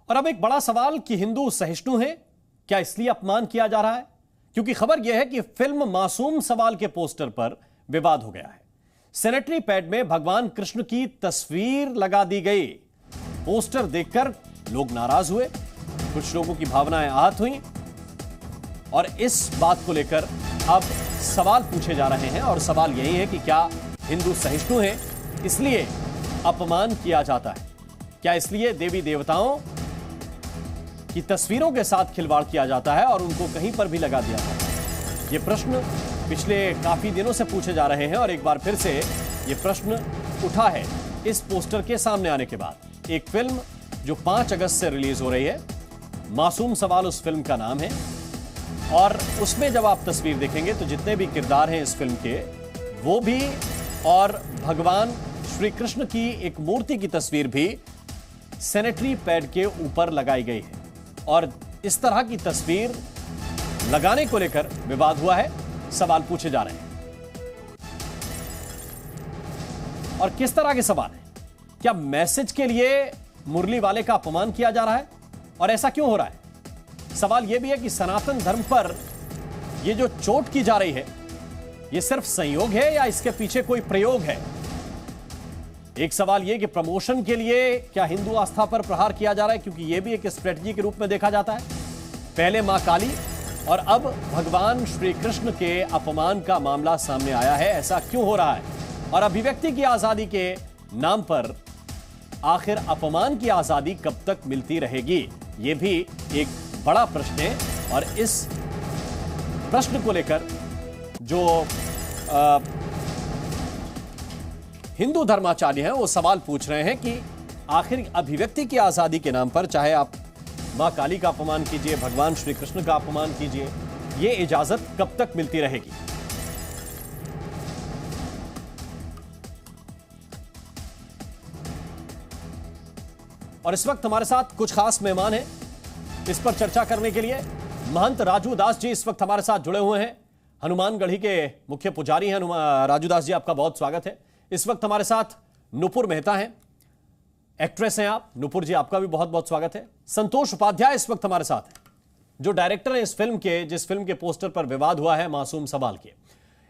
और अब एक बड़ा सवाल कि हिंदू सहिष्णु हैं, क्या इसलिए अपमान किया जा रहा है? क्योंकि खबर यह है कि फिल्म मासूम सवाल के पोस्टर पर विवाद हो गया है। सैनिटरी पैड में भगवान कृष्ण की तस्वीर लगा दी गई। पोस्टर देखकर लोग नाराज हुए, कुछ लोगों की भावनाएं आहत हुई और इस बात को लेकर अब सवाल पूछे जा रहे हैं। और सवाल यही है कि क्या हिंदू सहिष्णु हैं इसलिए अपमान किया जाता है? क्या इसलिए देवी देवताओं की तस्वीरों के साथ खिलवाड़ किया जाता है और उनको कहीं पर भी लगा दिया जाता है? ये प्रश्न पिछले काफी दिनों से पूछे जा रहे हैं और एक बार फिर से ये प्रश्न उठा है इस पोस्टर के सामने आने के बाद। एक फिल्म जो 5 अगस्त से रिलीज हो रही है, मासूम सवाल उस फिल्म का नाम है, और उसमें जब आप तस्वीर देखेंगे तो जितने भी किरदार हैं इस फिल्म के वो भी, और भगवान श्री कृष्ण की एक मूर्ति की तस्वीर भी सैनिटरी पैड के ऊपर लगाई गई है। और इस तरह की तस्वीर लगाने को लेकर विवाद हुआ है, सवाल पूछे जा रहे हैं। और किस तरह के सवाल हैं? क्या मैसेज के लिए मुरली वाले का अपमान किया जा रहा है और ऐसा क्यों हो रहा है? सवाल यह भी है कि सनातन धर्म पर यह जो चोट की जा रही है यह सिर्फ संयोग है या इसके पीछे कोई प्रयोग है? एक सवाल यह कि प्रमोशन के लिए क्या हिंदू आस्था पर प्रहार किया जा रहा है, क्योंकि यह भी एक स्ट्रेटजी के रूप में देखा जाता है। पहले मां काली और अब भगवान श्री कृष्ण के अपमान का मामला सामने आया है। ऐसा क्यों हो रहा है? और अभिव्यक्ति की आजादी के नाम पर आखिर अपमान की आजादी कब तक मिलती रहेगी? यह भी एक बड़ा प्रश्न है। और इस प्रश्न को लेकर जो हिंदू धर्माचार्य हैं वो सवाल पूछ रहे हैं कि आखिर अभिव्यक्ति की आजादी के नाम पर, चाहे आप मां काली का अपमान कीजिए, भगवान श्री कृष्ण का अपमान कीजिए, ये इजाजत कब तक मिलती रहेगी? और इस वक्त हमारे साथ कुछ खास मेहमान हैं इस पर चर्चा करने के लिए। महंत राजू दास जी इस वक्त हमारे साथ जुड़े हुए हैं, हनुमानगढ़ी के मुख्य पुजारी हैं। राजू दास जी, आपका बहुत स्वागत है। इस वक्त हमारे साथ नुपुर मेहता हैं, एक्ट्रेस हैं आप। नुपुर जी, आपका भी बहुत बहुत स्वागत है। संतोष उपाध्याय इस वक्त हमारे साथ हैं, जो डायरेक्टर हैं इस फिल्म के, जिस फिल्म के पोस्टर पर विवाद हुआ है, मासूम सवाल के।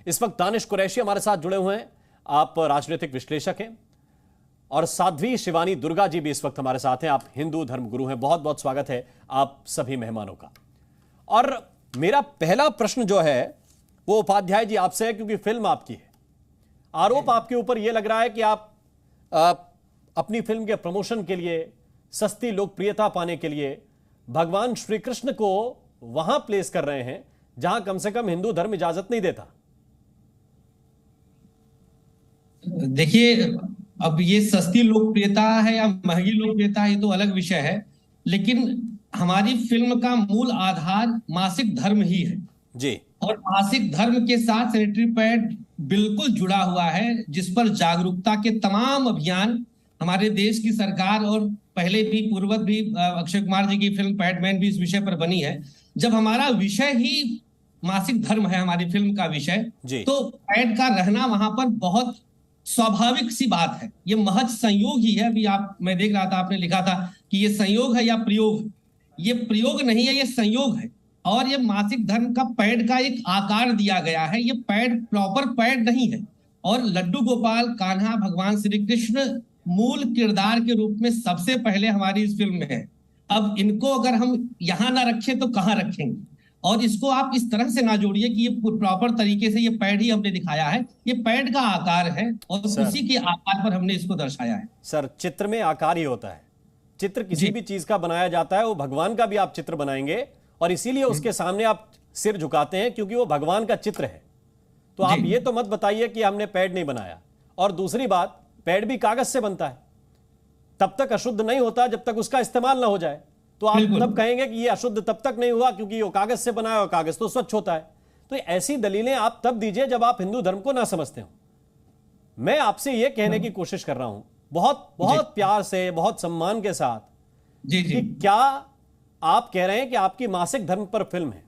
इस वक्त दानिश कुरैशी हमारे साथ जुड़े हुए हैं, आप राजनीतिक विश्लेषक हैं। और साध्वी शिवानी दुर्गा जी भी इस वक्त हमारे साथ हैं, आप हिंदू धर्मगुरु हैं। बहुत बहुत स्वागत है आप सभी मेहमानों का। और मेरा पहला प्रश्न जो है वो उपाध्याय जी आपसे है, क्योंकि फिल्म आपकी है। आरोप आपके ऊपर यह लग रहा है कि आप अपनी फिल्म के प्रमोशन के लिए, सस्ती लोकप्रियता पाने के लिए भगवान श्री कृष्ण को वहां प्लेस कर रहे हैं जहां कम से कम हिंदू धर्म इजाजत नहीं देता। देखिए, अब ये सस्ती लोकप्रियता है या महंगी लोकप्रियता है, ये तो अलग विषय है। लेकिन हमारी फिल्म का मूल आधार मासिक धर्म ही है जी, और मासिक धर्म के साथ सैनिटरी पैड बिल्कुल जुड़ा हुआ है, जिस पर जागरूकता के तमाम अभियान हमारे देश की सरकार और पहले भी पूर्ववत भी अक्षय कुमार जी की फिल्म पैडमैन भी इस विषय पर बनी है। जब हमारा विषय ही मासिक धर्म है, हमारी फिल्म का विषय, तो पैड का रहना वहां पर बहुत स्वाभाविक सी बात है। ये महज संयोग ही है। अभी मैं देख रहा था, आपने लिखा था कि ये संयोग है या प्रयोग। ये प्रयोग नहीं है, ये संयोग है। और ये मासिक धर्म का पैड का एक आकार दिया गया है। ये पैड प्रॉपर पैड नहीं है। और लड्डू गोपाल, कान्हा, भगवान श्री कृष्ण मूल किरदार के रूप में सबसे पहले हमारी इस फिल्म में है। अब इनको अगर हम यहां ना रखें तो कहां रखेंगे? और इसको आप इस तरह से ना जोड़िए कि ये प्रॉपर तरीके से ये पैड ही हमने दिखाया है। ये पैड का आकार है और उसी के आकार पर हमने इसको दर्शाया है। सर, चित्र में आकार ही होता है। चित्र किसी भी चीज का बनाया जाता है, वो भगवान का भी आप चित्र बनाएंगे और इसीलिए उसके सामने आप सिर झुकाते हैं, क्योंकि वो भगवान का चित्र है। तो आप ये तो मत बताइए कि हमने पैड नहीं बनाया। और दूसरी बात, पैड भी कागज से बनता है, तब तक अशुद्ध नहीं होता जब तक उसका इस्तेमाल ना हो जाए। तो आप तब कहेंगे कि ये अशुद्ध तब तक नहीं हुआ क्योंकि वो कागज से बना है और कागज तो स्वच्छ होता है। तो ऐसी दलीलें आप तब दीजिए जब आप हिंदू धर्म को ना समझते हो। मैं आपसे ये कहने की कोशिश कर रहा हूं बहुत बहुत प्यार से, बहुत सम्मान के साथ, कि क्या आप कह रहे हैं कि आपकी मासिक धर्म पर फिल्म है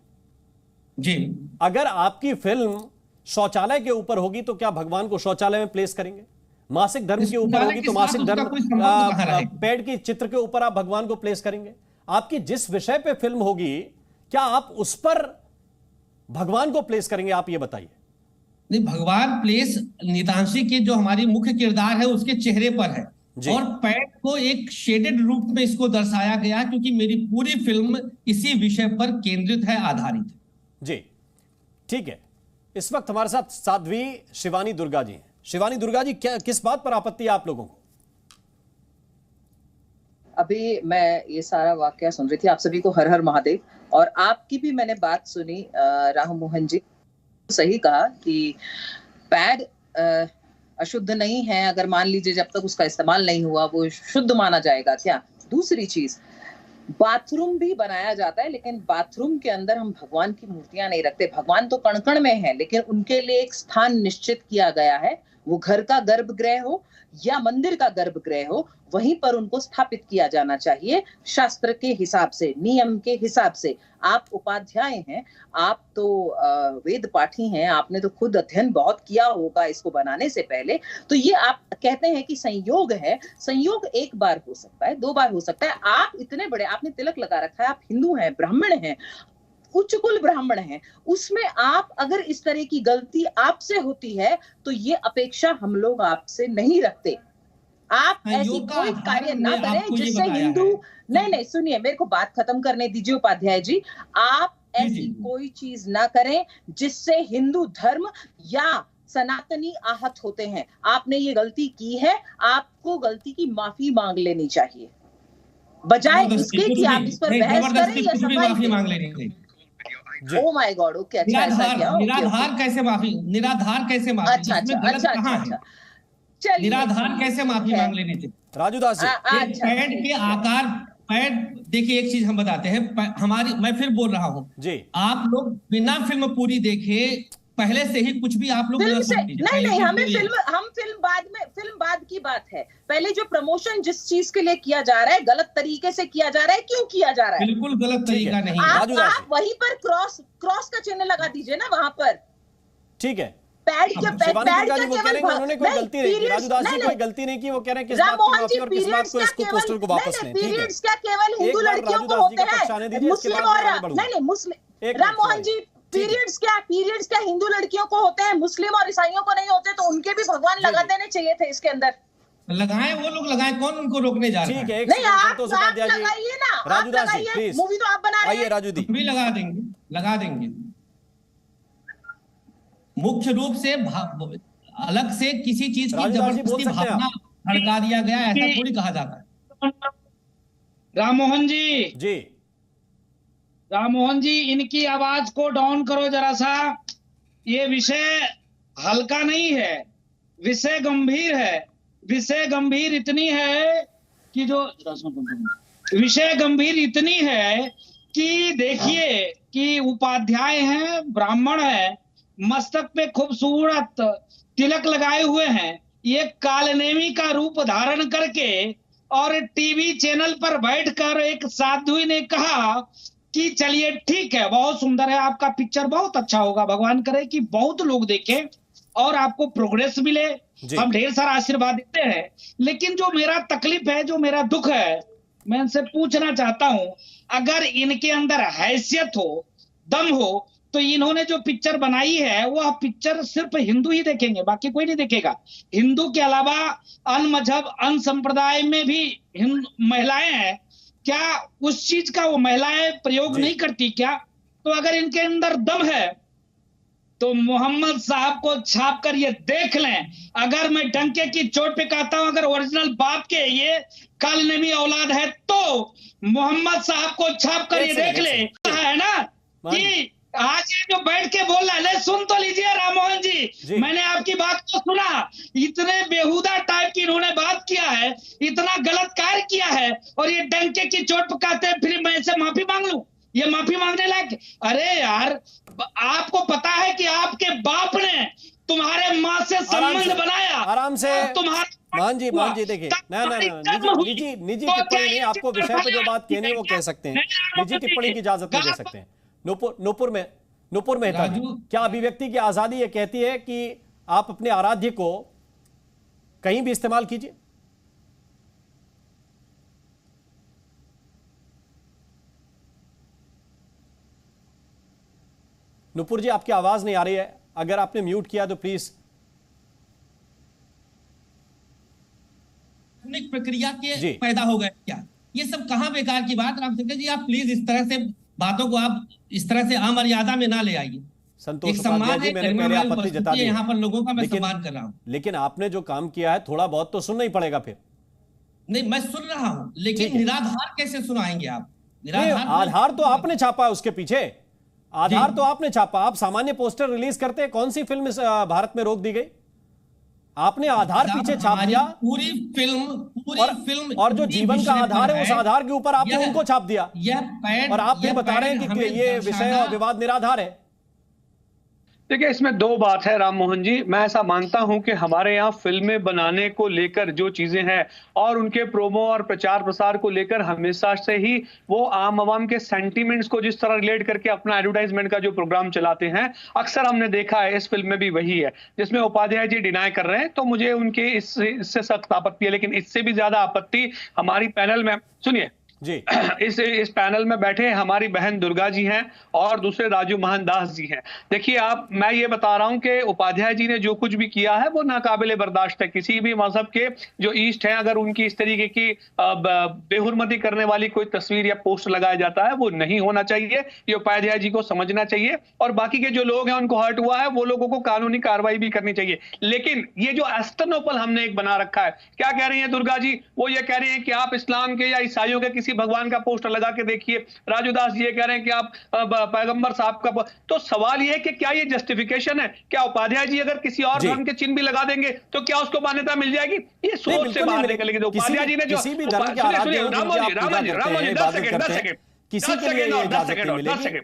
जी, अगर आपकी फिल्म शौचालय के ऊपर होगी तो क्या भगवान को शौचालय में प्लेस करेंगे? मासिक धर्म के ऊपर होगी तो मासिक धर्म पेड़ के चित्र के ऊपर आप भगवान को प्लेस करेंगे। आपकी जिस विषय पे फिल्म होगी क्या आप उस पर भगवान को प्लेस करेंगे, आप ये बताइए। नहीं, भगवान प्लेस नितांशी के जो हमारी मुख्य किरदार है उसके चेहरे पर है और पैड को एक शेडेड रूप में इसको दर्शाया गया क्योंकि मेरी पूरी फिल्म इसी विषय पर केंद्रित है, आधारित है। जी ठीक है। इस वक्त हमारे साथ साध्वी शिवानी दुर्गा जी हैं। शिवानी दुर्गा जी, क्या किस बात पर आपत्ति है आप लोगों को? अभी मैं ये सारा वाकया सुन रही थी, आप सभी को हर हर महादेव। और आपकी भी मैंने बात सुनी, राम मोहन जी सही कहा कि पैड अशुद्ध नहीं है, अगर मान लीजिए जब तक उसका इस्तेमाल नहीं हुआ वो शुद्ध माना जाएगा क्या? दूसरी चीज, बाथरूम भी बनाया जाता है लेकिन बाथरूम के अंदर हम भगवान की मूर्तियां नहीं रखते। भगवान तो कण कण में है लेकिन उनके लिए एक स्थान निश्चित किया गया है, वो घर का गर्भगृह हो या मंदिर का गर्भगृह हो, वहीं पर उनको स्थापित किया जाना चाहिए शास्त्र के हिसाब से, नियम के हिसाब से। आप उपाध्याय हैं, आप तो वेद पाठी हैं, आपने तो खुद अध्ययन बहुत किया होगा इसको बनाने से पहले। तो ये आप कहते हैं कि संयोग है, संयोग एक बार हो सकता है, 2 बार हो सकता है। आप इतने बड़े, आपने तिलक लगा रखा है, आप हिंदू हैं, ब्राह्मण हैं, उच्च कुल ब्राह्मण हैं, उसमें आप अगर इस तरह की गलती आपसे होती है तो ये अपेक्षा हम लोग आपसे नहीं रखते। आप ऐसी कोई कार्य ना करें जिससे हिंदू, नहीं सुनिए, मेरे को बात खत्म करने दीजिए उपाध्याय जी। आप ऐसी कोई चीज ना करें जिससे हिंदू धर्म या सनातनी आहत होते हैं। आपने ये गलती की है, आपको गलती की माफी मांग लेनी चाहिए, बजाय इसके कि आप इस पर बहस करें या सफाई मांग लेनी। ओ माय गॉड, ओके, अच्छा ऐसा क्या? निराधार कैसे माफी? निराधार कैसे माफी? अच्छा, चलिए, निराधार कैसे माफी मांग लेनी थी? राजू दास जी, पैड के आकार, पैड देखिए, एक चीज हम बताते हैं, हमारी, मैं फिर बोल रहा हूँ जी, आप लोग बिना फिल्म पूरी देखे पहले से ही कुछ भी आप लोग नहीं, हमें फिल्म बाद की बात है। पहले जो प्रमोशन जिस चीज के लिए किया जा रहा है, गलत तरीके से किया जा रहा है, क्यों किया जा रहा है? बिल्कुल गलत तरीका नहीं। आप वहीं पर क्रॉस का चिन्ह लगा दीजिए ना वहां पर। ठीक है, पैड के उन्होंने कोई गलती नहीं की, राजू दास जी कोई गलती नहीं की, वो कह रहे हैं किस बात की माफी और किस बात को इसको पोस्टर को वापस लें। पीरियड्स क्या केवल हिंदू लड़कियों को होते हैं? मुस्लिम और नहीं मुस्लिम, राम मोहन जी, पीरियड्स क्या हिंदू लड़कियों को होते हैं, मुस्लिम और ईसाइयों को नहीं होते? तो उनके भी भगवान लगा देने चाहिए थे इसके अंदर। लगाएं, वो लोग लगाएं, कौन उनको रोकने जा रहा है? ठीक है, नहीं, आप लगाइए ना, राजू दास जी प्लीज, मूवी तो आप बना रहे हैं। आइए राजू दी, भी लगा देंगे। मुख्य रूप से अलग से किसी चीज की जबरदस्ती भावना भड़का दिया गया, ऐसा थोड़ी कहा जाता है। राम मोहन जी, राम मोहन जी, इनकी आवाज को डाउन करो जरा सा। ये विषय हल्का नहीं है, विषय गंभीर है। विषय गंभीर इतनी है कि विषय गंभीर इतनी है कि देखिए कि उपाध्याय हैं, ब्राह्मण है, मस्तक पे खूबसूरत तिलक लगाए हुए हैं, ये कालनेमी का रूप धारण करके और टीवी चैनल पर बैठकर एक साधु ने कहा कि चलिए ठीक है, बहुत सुंदर है आपका पिक्चर, बहुत अच्छा होगा, भगवान करे कि बहुत लोग देखें और आपको प्रोग्रेस मिले, हम ढेर सारा आशीर्वाद देते हैं। लेकिन जो मेरा तकलीफ है, जो मेरा दुख है, मैं इनसे पूछना चाहता हूं, अगर इनके अंदर हैसियत हो, दम हो, तो इन्होंने जो पिक्चर बनाई है वह पिक्चर सिर्फ हिंदू ही देखेंगे, बाकी कोई नहीं देखेगा। हिंदू के अलावा अन्य मजहब, अन्य संप्रदाय में भी महिलाएं हैं, क्या उस चीज का वो महिलाएं प्रयोग नहीं करती क्या? तो अगर इनके अंदर दम है तो मोहम्मद साहब को छाप कर ये देख लें। अगर मैं डंके की चोट पे कहता हूं, अगर ओरिजिनल बाप के ये कालनेमी औलाद है तो मोहम्मद साहब को छाप कर ये देख ले, है ना कि आज ये जो बैठ के बोल रहा है, सुन तो लीजिए राम मोहन जी, मैंने आपकी बात को सुना, इतने बेहुदा टाइप की इन्होंने बात किया है, इतना गलत कार्य किया है, और ये डंके की चोट पर कहते हैं फिर मैं इसे माफी मांग लूं, ये माफी मांगने लायक? अरे यार, आपको पता है कि आपके बाप ने तुम्हारे माँ से संबंध बनाया, आराम से मान जी देखिए, निजी टिप्पणी नहीं, आपको विषय पे जो बात कहनी है वो कह सकते हैं, निजी टिप्पणी की इजाजत नहीं दे सकते हैं। नूपुर मेहता जी, क्या अभिव्यक्ति की आजादी ये कहती है कि आप अपने आराध्य को कहीं भी इस्तेमाल कीजिए। नुपुर जी, आपकी आवाज नहीं आ रही है, अगर आपने म्यूट किया तो प्लीज। प्रक्रिया के पैदा हो गए क्या? ये सब कहां बेकार की बात। रामशंकर जी, आप प्लीज इस तरह से बातों को आप इस तरह से अमर्यादा में ना ले आइए। संतोष उपाध्याय जी, मैंने पहले आपत्ति जता दी, यहाँ पर लोगों का मैं सम्मान कर रहा हूँ, लेकिन आपने जो काम किया है थोड़ा बहुत तो सुनना ही पड़ेगा फिर। नहीं, मैं सुन रहा हूं, लेकिन निराधार कैसे सुनाएंगे आप? आधार तो आपने छापा है उसके पीछे, आधार तो आपने छापा। आप सामान्य पोस्टर रिलीज करते हैं, कौन सी फिल्म भारत में रोक दी गई? आपने आधार पीछे छाप दिया, पूरी फिल्म और जो जीवन का आधार है उस आधार के ऊपर आपने उनको छाप दिया, और आप फिर बता रहे हैं कि ये विषय और विवाद निराधार है। देखिए, इसमें दो बात है राम मोहन जी। मैं ऐसा मानता हूं कि हमारे यहाँ फिल्में बनाने को लेकर जो चीजें हैं और उनके प्रोमो और प्रचार प्रसार को लेकर हमेशा से ही वो आम आवाम के सेंटीमेंट्स को जिस तरह रिलेट करके अपना एडवर्टाइजमेंट का जो प्रोग्राम चलाते हैं, अक्सर हमने देखा है। इस फिल्म में भी वही है, जिसमें उपाध्याय जी डिनाई कर रहे हैं, तो मुझे उनके इससे सख्त आपत्ति है। लेकिन इससे भी ज्यादा आपत्ति हमारी पैनल में, सुनिए जी, इस पैनल में बैठे हमारी बहन दुर्गा जी हैं और दूसरे राजू मोहनदास जी हैं। देखिए, मैं ये बता रहा हूं कि उपाध्याय जी ने जो कुछ भी किया है वो नाकाबिले बर्दाश्त है। किसी भी मजहब के जो ईस्ट हैं, अगर उनकी इस तरीके की बेहुरमती करने वाली कोई तस्वीर या पोस्ट लगाया जाता है, वो नहीं होना चाहिए। ये उपाध्याय जी को समझना चाहिए, और बाकी के जो लोग हैं उनको हर्ट हुआ है, वो लोगों को कानूनी कार्रवाई भी करनी चाहिए। लेकिन ये जो एस्टनोपल हमने एक बना रखा है, क्या कह रही है दुर्गा जी? वो ये कह रही है कि आप इस्लाम के या ईसाइयों के किसी भगवान का पोस्टर लगा के देखिए। राजू दास जी ये कह रहे हैं कि आप पैगंबर साहब का। तो सवाल ये है कि क्या ये जस्टिफिकेशन है? क्या उपाध्याय जी अगर किसी और धर्म के चिन्ह भी लगा देंगे तो क्या उसको मान्यता मिल जाएगी? ये सोच से बाहर निकलेगी। तो उपाध्याय जी ने जो किसी भी धर्म के आराध्य हो, जिनकी आप पूजा करते हैं, इबादत करते हैं, किसी के लिए ये इजाजत नहीं मिलेगी।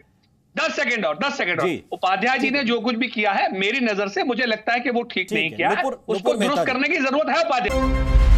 10 सेकंड और उपाध्याय जी ने जो कुछ भी किया है, मेरी नजर से मुझे लगता है कि वो ठीक नहीं किया है। उसको दुरुस्त करने की जरूरत है उपाध्याय।